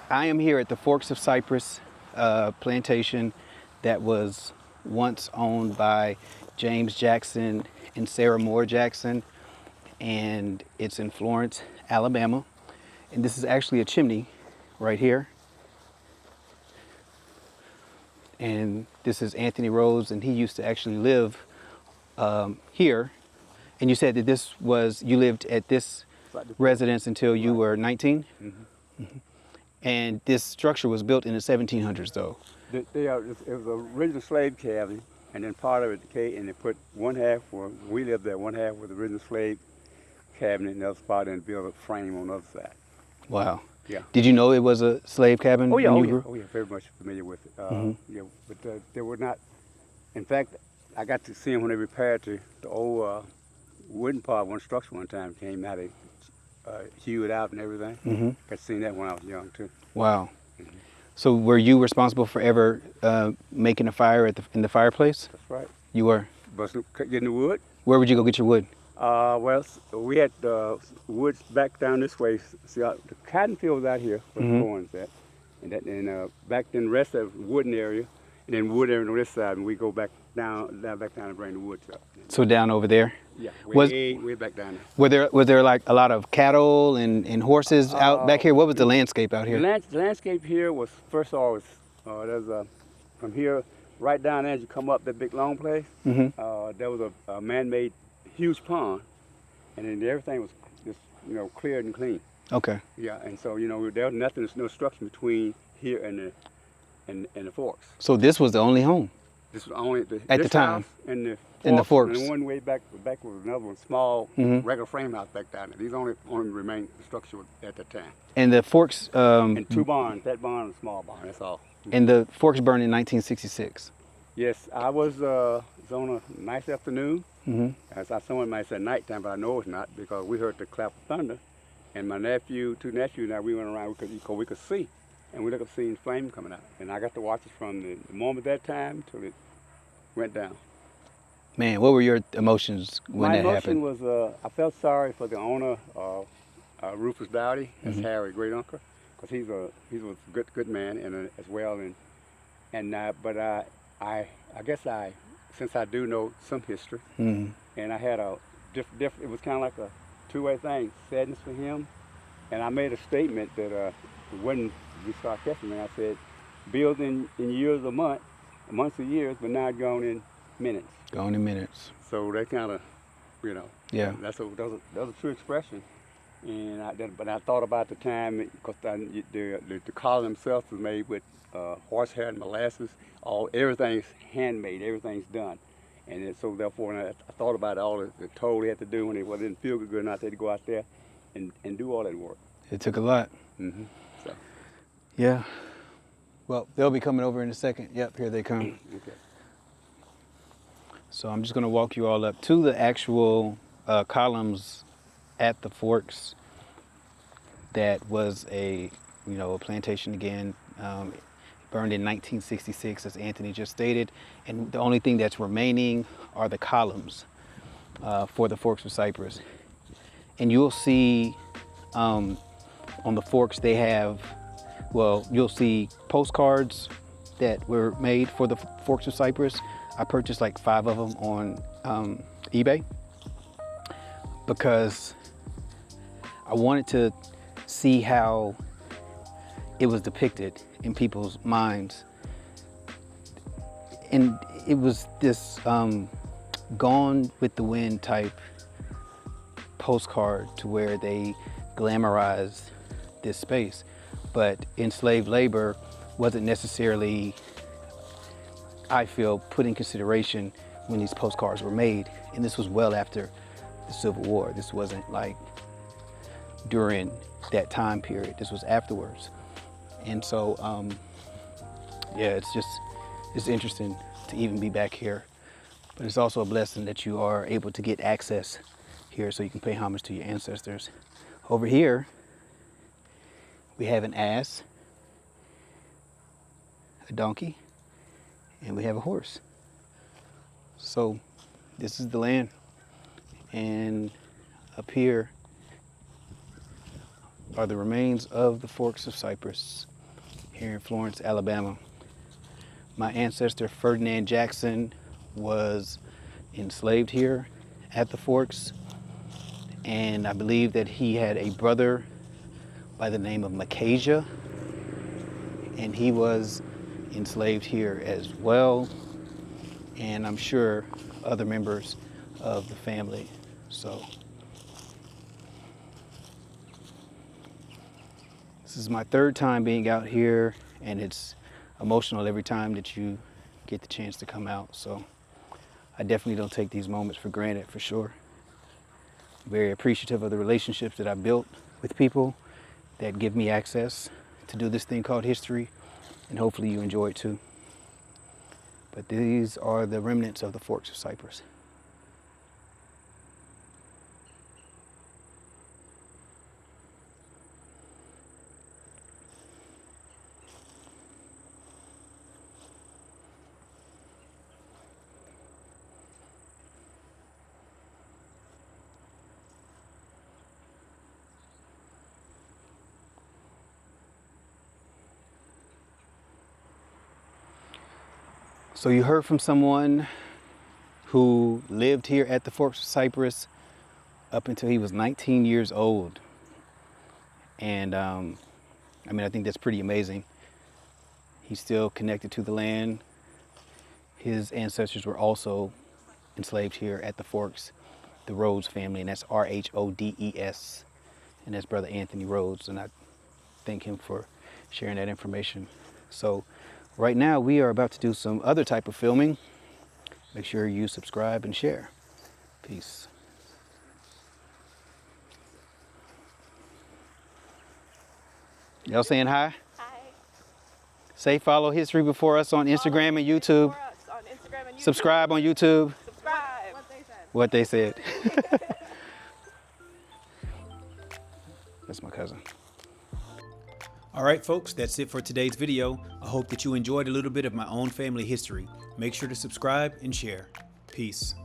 I am here at the Forks of Cypress Plantation that was once owned by James Jackson and Sarah Moore Jackson, and it's in Florence, Alabama. And this is actually a chimney right here. And this is Anthony Rhodes, and he used to actually live here. And you said that you lived at this residence until you were 19? Mm-hmm. And this structure was built in the 1700s, though. It was an original slave cabin, and then part of it decayed, and they put one half where we lived there, one half was the original slave cabin, and the other spot and built a frame on the other side. Wow. Yeah. Did you know it was a slave cabin? Oh yeah, when you oh yeah, very much familiar with it. Mm-hmm. Yeah, but they were not. In fact, I got to see them when they repaired the old wooden part of one structure one time. Came out, they hewed it out and everything. Mm-hmm. Got to see that when I was young too. Wow. Mm-hmm. So were you responsible for ever making a fire in the fireplace? That's right. You were. Getting the wood. Where would you go get your wood? Well, we had woods back down this way. See, the cotton field was out here where the corn's at, and back then the rest of the wooden area, and then wood area on this side, and we go back down and bring the woods up. So down over there. Yeah, way back down there. Was there like a lot of cattle and horses out back here? What was the landscape out here? The landscape here was first of all there's from here right down there as you come up that big long place. Mm-hmm. There was a man-made huge pond, and then everything was just cleared and clean. Okay. Yeah, and so there was nothing, there's no structure between here and the Forks. So this was the only home This was only at the time and in the Forks. And one way back was another one, small regular frame house back down there. These only remained structure at the time. And the Forks. And two barns. That barn and a small barn. That's all. And the Forks burned in 1966. Yes, I was on a nice afternoon. Mm-hmm. As someone might say nighttime, but I know it's not because we heard the clap of thunder. And my two nephews and I, we went around because we could see. And we looked up seeing flame coming out. And I got to watch it from the moment that time till it went down. Man, what were your emotions when that happened? My emotion was I felt sorry for the owner, Rufus Dowdy, that's Harry's great uncle, because he was a good man and as well. But I guess since I do know some history, and I had a different. It was kind of like a two-way thing, sadness for him, and I made a statement that it wasn't be sarcastic. I said, built in years or months or years, but now gone in minutes. Gone in minutes. So that kind of, Yeah. that was a true expression. And but I thought about the time because the collar themselves was made with horsehair and molasses. Everything's handmade, everything's done, and so therefore I thought about all the toll they had to do when they didn't feel good enough. They had to go out there and do all that work. It took a lot. Mm-hmm. So. Yeah. Well, they'll be coming over in a second. Yep, here they come. Okay. So I'm just going to walk you all up to the actual columns at the Forks. That was a plantation again. Burned in 1966, as Anthony just stated, and the only thing that's remaining are the columns for the Forks of Cypress. And you'll see on the Forks they have, you'll see postcards that were made for the Forks of Cypress. I purchased like 5 of them on eBay because I wanted to see how it was depicted in people's minds. And it was this Gone with the Wind type postcard to where they glamorized this space. But enslaved labor wasn't necessarily, I feel, put in consideration when these postcards were made. And this was well after the Civil War. This wasn't like during that time period. This was afterwards. And so, yeah, it's interesting to even be back here. But it's also a blessing that you are able to get access here so you can pay homage to your ancestors. Over here, we have an ass, a donkey, and we have a horse. So this is the land. And up here are the remains of the Forks of Cypress. here in Florence, Alabama. My ancestor Ferdinand Jackson was enslaved here at the Forks, and I believe that he had a brother by the name of Macasia, and he was enslaved here as well, and I'm sure other members of the family. So this is my third time being out here, and it's emotional every time that you get the chance to come out. So I definitely don't take these moments for granted, for sure. I'm very appreciative of the relationships that I built with people that give me access to do this thing called history, and hopefully you enjoy it too. But these are the remnants of the Forks of Cypress. So you heard from someone who lived here at the Forks of Cypress up until he was 19 years old. And I think that's pretty amazing. He's still connected to the land. His ancestors were also enslaved here at the Forks, the Rhodes family, and that's Rhodes. And that's Brother Anthony Rhodes, and I thank him for sharing that information. So right now we are about to do some other type of filming. Make sure you subscribe and share. Peace. Y'all saying hi? Hi. Say follow History Before Us on Instagram and YouTube. Subscribe on YouTube. Subscribe. What they said. That's my cousin. All right, folks, that's it for today's video. I hope that you enjoyed a little bit of my own family history. Make sure to subscribe and share. Peace.